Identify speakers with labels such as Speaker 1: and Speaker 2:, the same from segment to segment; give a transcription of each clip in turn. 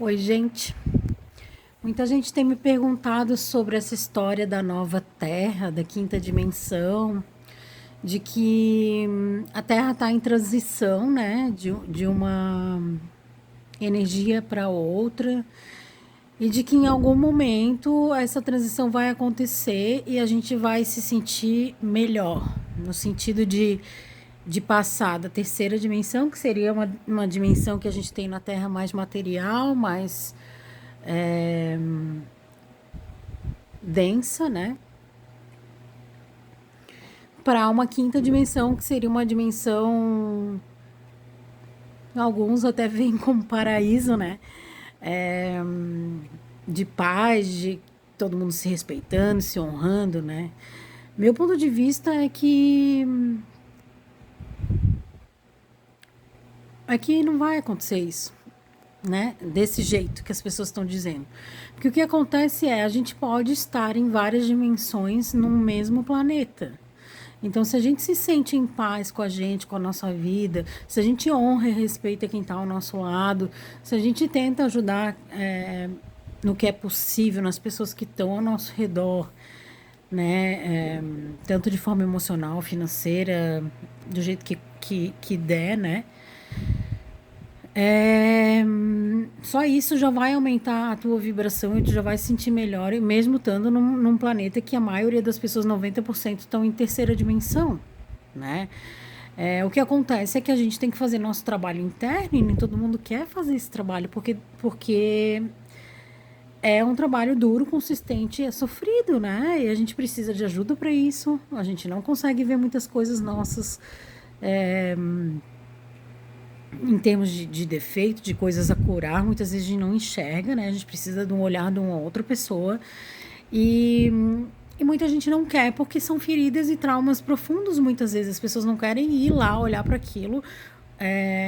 Speaker 1: Oi, gente. Muita gente tem me perguntado sobre essa história da nova Terra, da quinta dimensão, de que a Terra está em transição, né, de uma energia para outra, e de que em algum momento essa transição vai acontecer e a gente vai se sentir melhor, no sentido de passar da terceira dimensão, que seria uma dimensão que a gente tem na Terra mais material, mais é, densa, né? Para uma quinta dimensão, que seria uma dimensão, alguns até veem como paraíso, né? É, de paz, de todo mundo se respeitando, se honrando, né? Meu ponto de vista é que não vai acontecer isso, né? Desse jeito que as pessoas estão dizendo. Porque o que acontece é, a gente pode estar em várias dimensões num mesmo planeta. Então, se a gente se sente em paz com a gente, com a nossa vida, se a gente honra e respeita quem está ao nosso lado, se a gente tenta ajudar no que é possível, nas pessoas que estão ao nosso redor, né, tanto de forma emocional, financeira, do jeito que der, né, só isso já vai aumentar a tua vibração e tu já vai se sentir melhor, mesmo estando num planeta que a maioria das pessoas, 90%, estão em terceira dimensão, né? O que acontece é que a gente tem que fazer nosso trabalho interno e nem todo mundo quer fazer esse trabalho, porque é um trabalho duro, consistente e é sofrido, né? E a gente precisa de ajuda para isso, a gente não consegue ver muitas coisas nossas em termos de defeito, de coisas a curar, muitas vezes a gente não enxerga, né? A gente precisa de um olhar de uma outra pessoa. E, e muita gente não quer porque são feridas e traumas profundos, muitas vezes. As pessoas não querem ir lá, olhar para aquilo,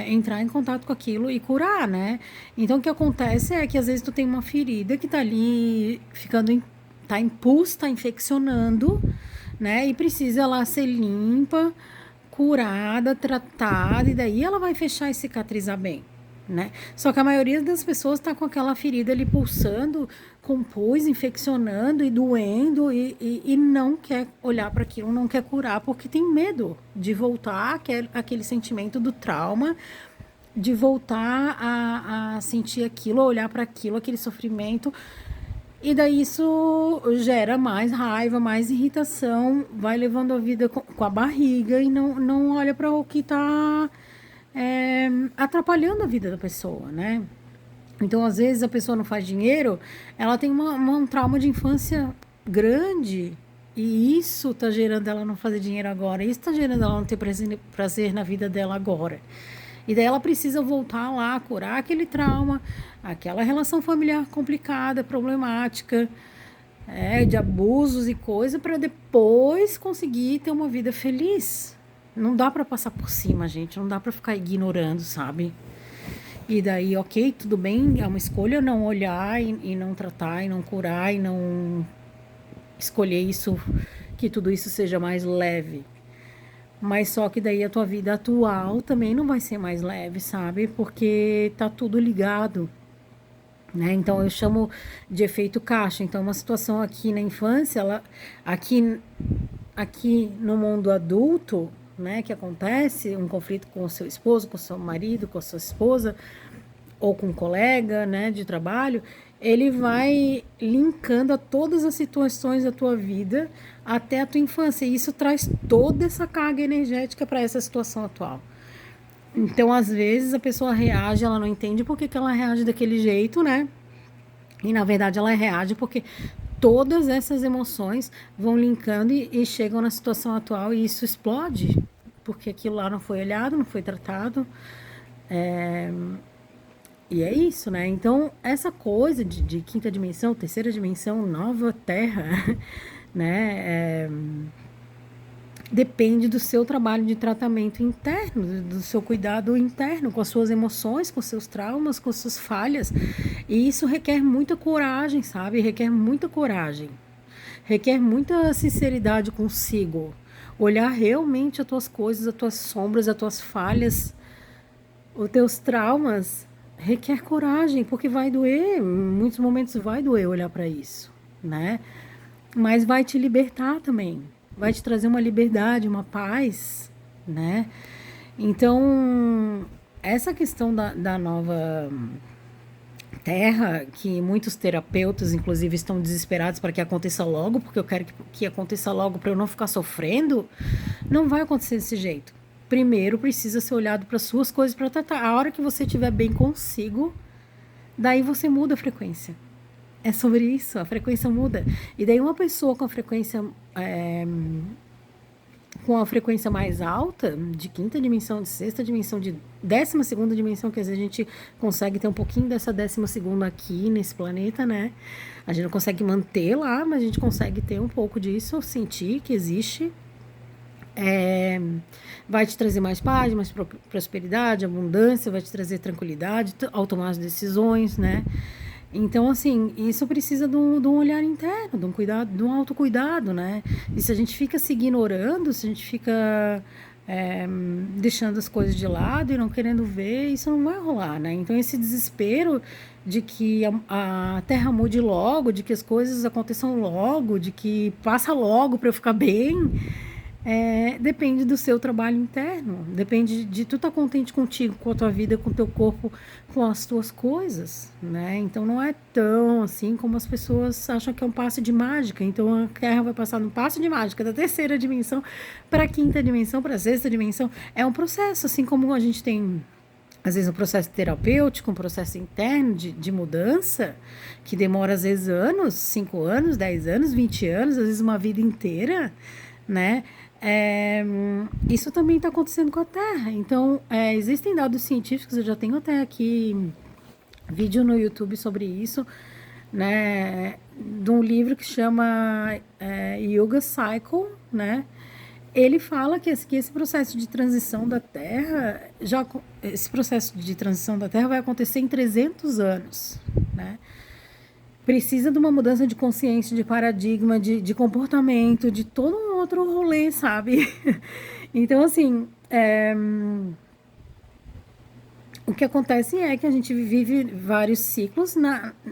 Speaker 1: entrar em contato com aquilo e curar, né? Então o que acontece é que às vezes tu tem uma ferida que tá ali ficando, tá impulso, tá infeccionando, né? E precisa lá ser limpa, curada, tratada, e daí ela vai fechar e cicatrizar bem, né? Só que a maioria das pessoas está com aquela ferida ali pulsando, com pus, infeccionando e doendo, e não quer olhar para aquilo, não quer curar, porque tem medo de voltar aquele sentimento do trauma, de voltar a sentir aquilo, a olhar para aquilo, aquele sofrimento. E daí isso gera mais raiva, mais irritação, vai levando a vida com a barriga e não olha para o que está atrapalhando a vida da pessoa, né? Então, às vezes, a pessoa não faz dinheiro, ela tem um trauma de infância grande e isso tá gerando ela não fazer dinheiro agora, isso tá gerando ela não ter prazer na vida dela agora. E daí ela precisa voltar lá, curar aquele trauma, aquela relação familiar complicada, problemática, de abusos e coisa, para depois conseguir ter uma vida feliz. Não dá para passar por cima, gente, não dá para ficar ignorando, sabe? E daí, ok, tudo bem, é uma escolha não olhar e não tratar e não curar e não escolher isso, que tudo isso seja mais leve. Mas só que daí a tua vida atual também não vai ser mais leve, sabe? Porque tá tudo ligado, né? Então eu chamo de efeito caixa. Então uma situação aqui na infância, ela aqui no mundo adulto, né, que acontece um conflito com o seu esposo, com o seu marido, com a sua esposa ou com um colega, né, de trabalho, ele vai linkando a todas as situações da tua vida até a tua infância. E isso traz toda essa carga energética para essa situação atual. Então, às vezes, a pessoa reage, ela não entende por que ela reage daquele jeito, né? E, na verdade, ela reage porque todas essas emoções vão linkando e chegam na situação atual e isso explode. Porque aquilo lá não foi olhado, não foi tratado. E é isso, né? Então, essa coisa de quinta dimensão, terceira dimensão, nova terra, né? Depende do seu trabalho de tratamento interno, do seu cuidado interno, com as suas emoções, com seus traumas, com suas falhas. E isso requer muita coragem, sabe? Requer muita coragem. Requer muita sinceridade consigo. Olhar realmente as tuas coisas, as tuas sombras, as tuas falhas, os teus traumas requer coragem, porque vai doer, em muitos momentos vai doer olhar para isso, né? Mas vai te libertar também, vai te trazer uma liberdade, uma paz, né? Então, essa questão da nova terra, que muitos terapeutas, inclusive, estão desesperados para que aconteça logo, porque eu quero que aconteça logo para eu não ficar sofrendo, não vai acontecer desse jeito. Primeiro precisa ser olhado para suas coisas para tratar. A hora que você estiver bem consigo, daí você muda a frequência. É sobre isso, a frequência muda. E daí uma pessoa com a frequência mais alta, de quinta dimensão, de sexta dimensão, de 12ª dimensão, que às vezes a gente consegue ter um pouquinho dessa 12ª aqui nesse planeta, né? A gente não consegue manter lá, mas a gente consegue ter um pouco disso, sentir que existe. Vai te trazer mais paz, mais prosperidade, abundância, vai te trazer tranquilidade, autonomia de decisões, né? Então, assim, isso precisa de um olhar interno, de um cuidado, de um autocuidado, né? E se a gente fica se ignorando, se a gente fica deixando as coisas de lado e não querendo ver, isso não vai rolar, né? Então, esse desespero de que a Terra mude logo, de que as coisas aconteçam logo, de que passa logo para eu ficar bem, depende do seu trabalho interno, depende de tu estar contente contigo, com a tua vida, com o teu corpo, com as tuas coisas, né? Então não é tão assim como as pessoas acham que é um passe de mágica. Então a Terra vai passar num passe de mágica da 3ª dimensão para a 5ª dimensão, para a 6ª dimensão. É um processo, assim como a gente tem às vezes um processo terapêutico, um processo interno de mudança, que demora às vezes anos, 5 anos, 10 anos, 20 anos, às vezes uma vida inteira, né? Isso também está acontecendo com a Terra. Então, existem dados científicos, eu já tenho até aqui vídeo no YouTube sobre isso, né? De um livro que chama Yoga Cycle, né? Ele fala que esse processo de transição da Terra, esse processo de transição da Terra vai acontecer em 300 anos, né? Precisa de uma mudança de consciência, de paradigma, de comportamento, de todo um outro rolê, sabe? Então, assim, o que acontece é que a gente vive vários ciclos,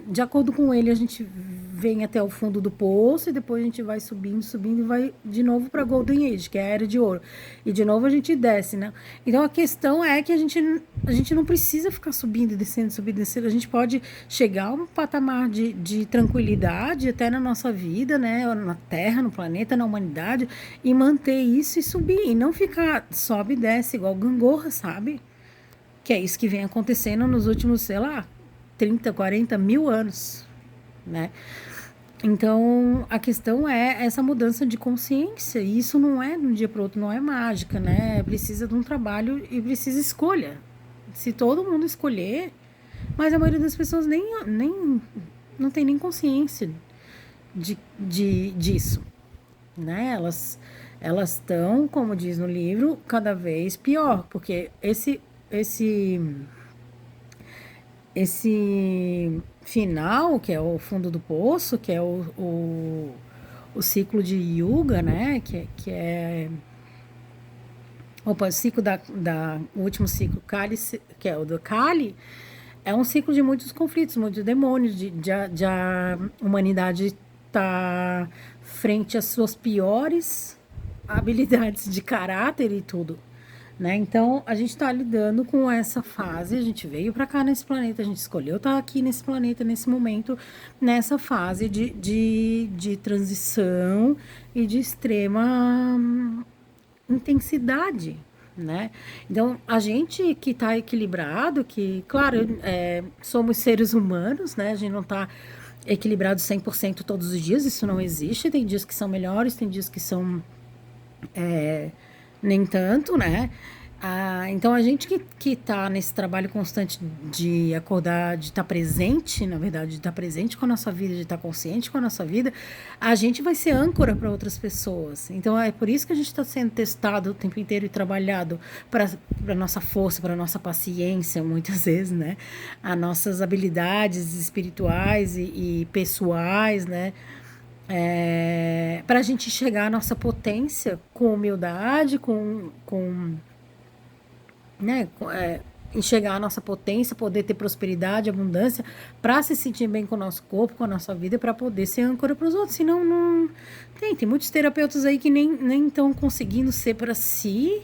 Speaker 1: de acordo com ele, a gente vem até o fundo do poço e depois a gente vai subindo, subindo e vai de novo para Golden Age, que é a Era de Ouro. E de novo a gente desce, né? Então a questão é que a gente não precisa ficar subindo e descendo. A gente pode chegar a um patamar de tranquilidade até na nossa vida, né? Na Terra, no planeta, na humanidade, e manter isso e subir. E não ficar sobe e desce igual gangorra, sabe? Que é isso que vem acontecendo nos últimos, sei lá, 30, 40 mil anos, né? Então, a questão é essa mudança de consciência. E isso não é de um dia para o outro, não é mágica, né? Precisa de um trabalho e precisa escolha. Se todo mundo escolher, mas a maioria das pessoas nem não tem nem consciência disso, né? Elas estão, como diz no livro, cada vez pior, porque esse final, que é o fundo do poço, que é o ciclo de Yuga, né? Que é o ciclo o último ciclo, Kali, que é o do Kali, é um ciclo de muitos conflitos, muitos demônios, de a humanidade tá frente às suas piores habilidades de caráter e tudo, né? Então, a gente está lidando com essa fase, a gente veio para cá nesse planeta, a gente escolheu estar aqui nesse planeta, nesse momento, nessa fase de transição e de extrema intensidade, né? Então, a gente que está equilibrado, que, claro, somos seres humanos, né? A gente não está equilibrado 100% todos os dias, isso não existe, tem dias que são melhores, tem dias que são nem tanto, né? Então a gente que tá nesse trabalho constante de acordar, de estar presente, na verdade, de estar presente com a nossa vida, de estar consciente com a nossa vida, a gente vai ser âncora para outras pessoas. Então é por isso que a gente está sendo testado o tempo inteiro e trabalhado para nossa força, para nossa paciência, muitas vezes, né? As nossas habilidades espirituais e pessoais, né? Para a gente chegar à nossa potência com humildade, né, enxergar a nossa potência, poder ter prosperidade, abundância, para se sentir bem com o nosso corpo, com a nossa vida, para poder ser âncora para os outros. Senão, não tem muitos terapeutas aí que nem estão conseguindo ser para si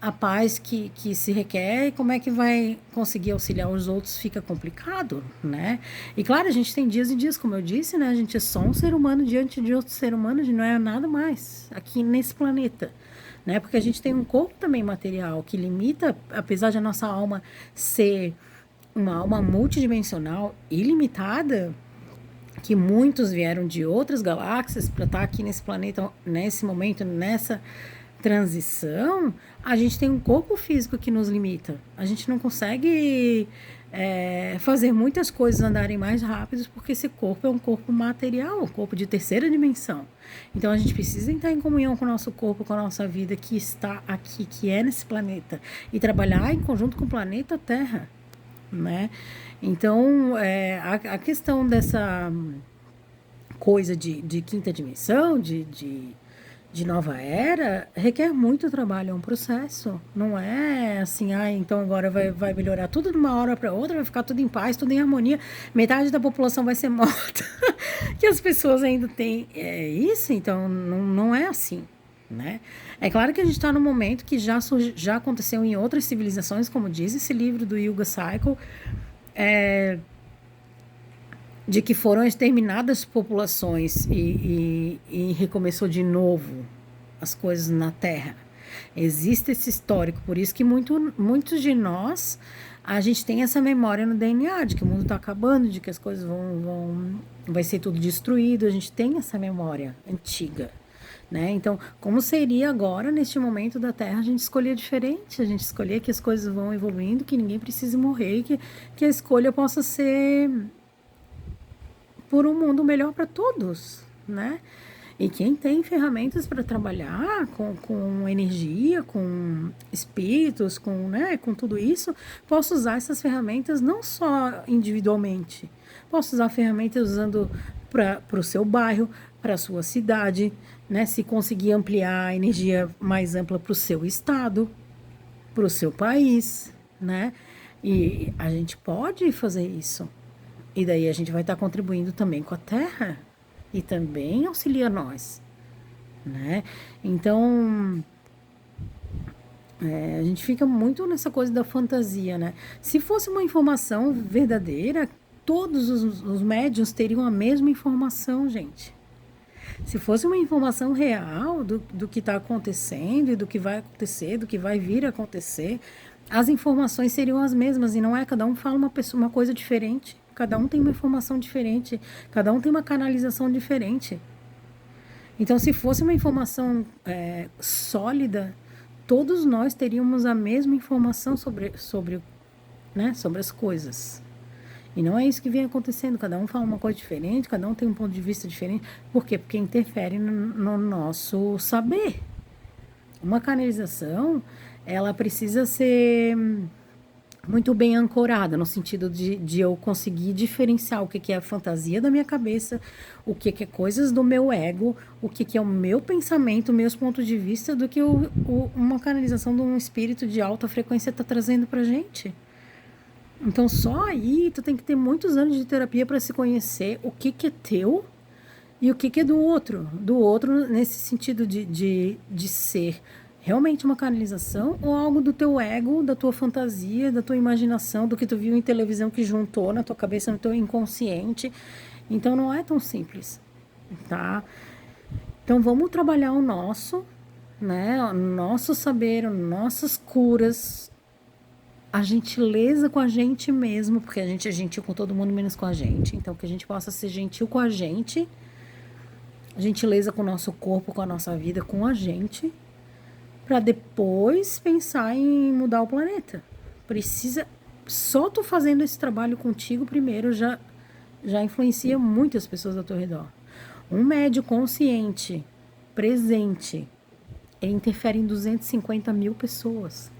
Speaker 1: a paz que se requer, e como é que vai conseguir auxiliar os outros fica complicado, né? E claro, a gente tem dias e dias, como eu disse, né? A gente é só um ser humano diante de outro ser humano, a gente não é nada mais aqui nesse planeta, né? Porque a gente tem um corpo também material que limita, apesar de a nossa alma ser uma alma multidimensional ilimitada, que muitos vieram de outras galáxias para estar aqui nesse planeta, nesse momento, nessa transição, a gente tem um corpo físico que nos limita. A gente não consegue fazer muitas coisas andarem mais rápidos porque esse corpo é um corpo material, um corpo de terceira dimensão. Então a gente precisa estar em comunhão com o nosso corpo, com a nossa vida que está aqui, que é nesse planeta, e trabalhar em conjunto com o planeta Terra, né? Então, a questão dessa coisa de quinta dimensão, de nova era, requer muito trabalho, é um processo. Não é assim, então agora vai melhorar tudo de uma hora para outra, vai ficar tudo em paz, tudo em harmonia, metade da população vai ser morta. Que as pessoas ainda têm isso, então não é assim, né? É claro que a gente está num momento que já aconteceu em outras civilizações, como diz esse livro do Yuga Cycle, de que foram exterminadas populações e recomeçou de novo as coisas na Terra. Existe esse histórico, por isso que muitos de nós, a gente tem essa memória no DNA, de que o mundo está acabando, de que as coisas vai ser tudo destruído, a gente tem essa memória antiga, né? Então, como seria agora, neste momento da Terra, a gente escolher diferente, a gente escolher que as coisas vão evoluindo, que ninguém precise morrer, que a escolha possa ser por um mundo melhor para todos, né? E quem tem ferramentas para trabalhar com energia, com espíritos, com tudo isso, posso usar essas ferramentas não só individualmente. Posso usar ferramentas usando para o seu bairro, para a sua cidade, né? Se conseguir ampliar a energia mais ampla para o seu estado, para o seu país, né? E a gente pode fazer isso. E daí a gente vai estar contribuindo também com a Terra e também auxilia nós, né? Então, a gente fica muito nessa coisa da fantasia, né? Se fosse uma informação verdadeira, todos os médiuns teriam a mesma informação, gente. Se fosse uma informação real do que está acontecendo e do que vai acontecer, do que vai vir a acontecer, as informações seriam as mesmas e não é, cada um fala uma coisa diferente. Cada um tem uma informação diferente, cada um tem uma canalização diferente. Então, se fosse uma informação sólida, todos nós teríamos a mesma informação sobre as coisas. E não é isso que vem acontecendo, cada um fala uma coisa diferente, cada um tem um ponto de vista diferente. Por quê? Porque interfere no nosso saber. Uma canalização, ela precisa ser muito bem ancorada, no sentido de eu conseguir diferenciar o que é a fantasia da minha cabeça, o que é coisas do meu ego, o que é o meu pensamento, meus pontos de vista, do que uma canalização de um espírito de alta frequência está trazendo pra gente. Então, só aí tu tem que ter muitos anos de terapia para se conhecer o que é teu e o que é do outro. Do outro, nesse sentido de ser realmente uma canalização ou algo do teu ego, da tua fantasia, da tua imaginação, do que tu viu em televisão que juntou na tua cabeça, no teu inconsciente. Então não é tão simples, tá? Então vamos trabalhar o nosso, né? O nosso saber, nossas curas, a gentileza com a gente mesmo, porque a gente é gentil com todo mundo menos com a gente. Então que a gente possa ser gentil com a gente, gentileza com o nosso corpo, com a nossa vida, com a gente, para depois pensar em mudar o planeta. Precisa, só tu fazendo esse trabalho contigo primeiro já influencia muitas pessoas ao teu redor. Um médio consciente, presente, ele interfere em 250 mil pessoas.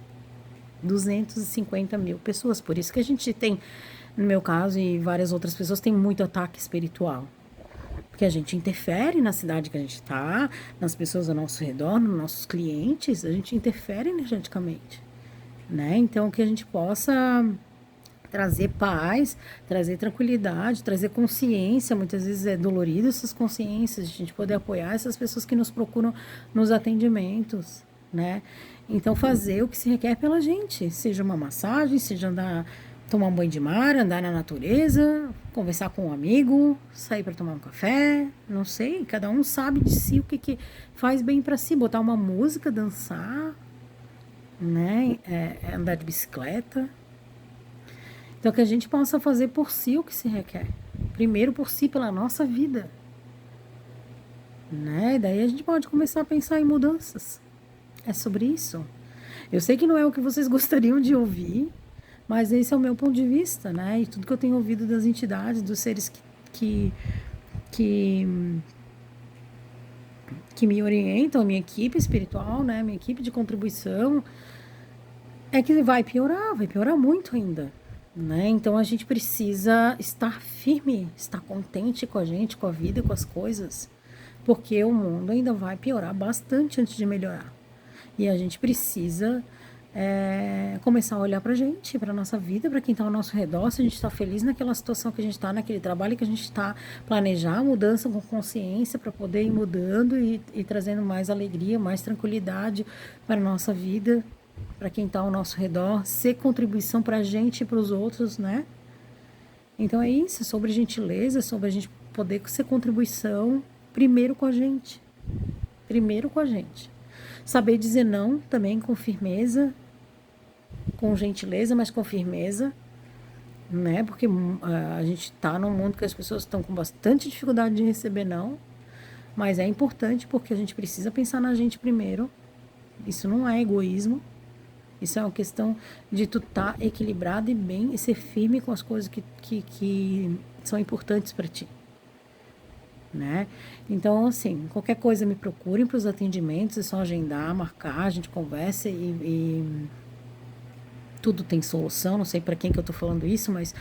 Speaker 1: 250 mil pessoas. Por isso que a gente tem, no meu caso e várias outras pessoas, tem muito ataque espiritual. Porque a gente interfere na cidade que a gente está, nas pessoas ao nosso redor, nos nossos clientes, a gente interfere energeticamente. né? Então, que a gente possa trazer paz, trazer tranquilidade, trazer consciência. Muitas vezes é dolorido essas consciências, a gente poder apoiar essas pessoas que nos procuram nos atendimentos, né? Então, fazer o que se requer pela gente, seja uma massagem, seja andar, tomar um banho de mar, andar na natureza, conversar com um amigo, sair para tomar um café, não sei, cada um sabe de si o que faz bem para si, botar uma música, dançar, né? Andar de bicicleta. Então, que a gente possa fazer por si o que se requer. Primeiro por si, pela nossa vida, né? Daí a gente pode começar a pensar em mudanças. É sobre isso. Eu sei que não é o que vocês gostariam de ouvir, mas esse é o meu ponto de vista, né? E tudo que eu tenho ouvido das entidades, dos seres que, que, que me orientam, a minha equipe espiritual, né? Minha equipe de contribuição, é que vai piorar muito ainda, né? Então a gente precisa estar firme, estar contente com a gente, com a vida, com as coisas, porque o mundo ainda vai piorar bastante antes de melhorar. E a gente precisa começar a olhar pra gente, pra nossa vida, pra quem tá ao nosso redor, se a gente tá feliz naquela situação que a gente tá, naquele trabalho que a gente tá, planejar a mudança com consciência para poder ir mudando e trazendo mais alegria, mais tranquilidade para a nossa vida, para quem está ao nosso redor, ser contribuição para a gente e para os outros, né? Então é isso, sobre gentileza, sobre a gente poder ser contribuição primeiro com a gente. Primeiro com a gente. Saber dizer não também com firmeza, com gentileza, mas com firmeza, né? Porque a gente está num mundo que as pessoas estão com bastante dificuldade de receber não, mas é importante porque a gente precisa pensar na gente primeiro. Isso não é egoísmo. Isso é uma questão de tu estar equilibrado e bem e ser firme com as coisas que são importantes para ti, né? Então, assim, qualquer coisa me procurem para os atendimentos, é só agendar, marcar, a gente conversa e tudo tem solução. Não sei para quem que eu tô falando isso, mas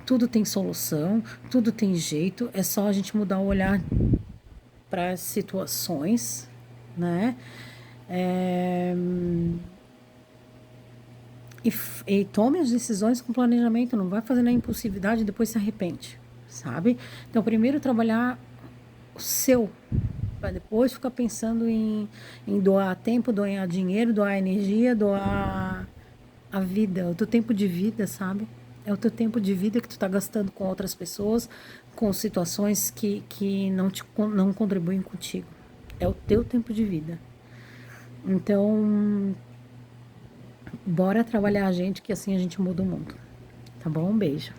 Speaker 1: tudo tem solução, tudo tem jeito, é só a gente mudar o olhar para as situações, né? É, e tome as decisões com planejamento, não vai fazer na impulsividade e depois se arrepende, sabe? Então, primeiro trabalhar o seu, para depois ficar pensando em doar tempo, doar dinheiro, doar energia, doar a vida, o teu tempo de vida, sabe? É o teu tempo de vida que tu tá gastando com outras pessoas, com situações que não contribuem contigo. É o teu tempo de vida. Então, bora trabalhar a gente, que assim a gente muda o mundo. Tá bom? Um beijo.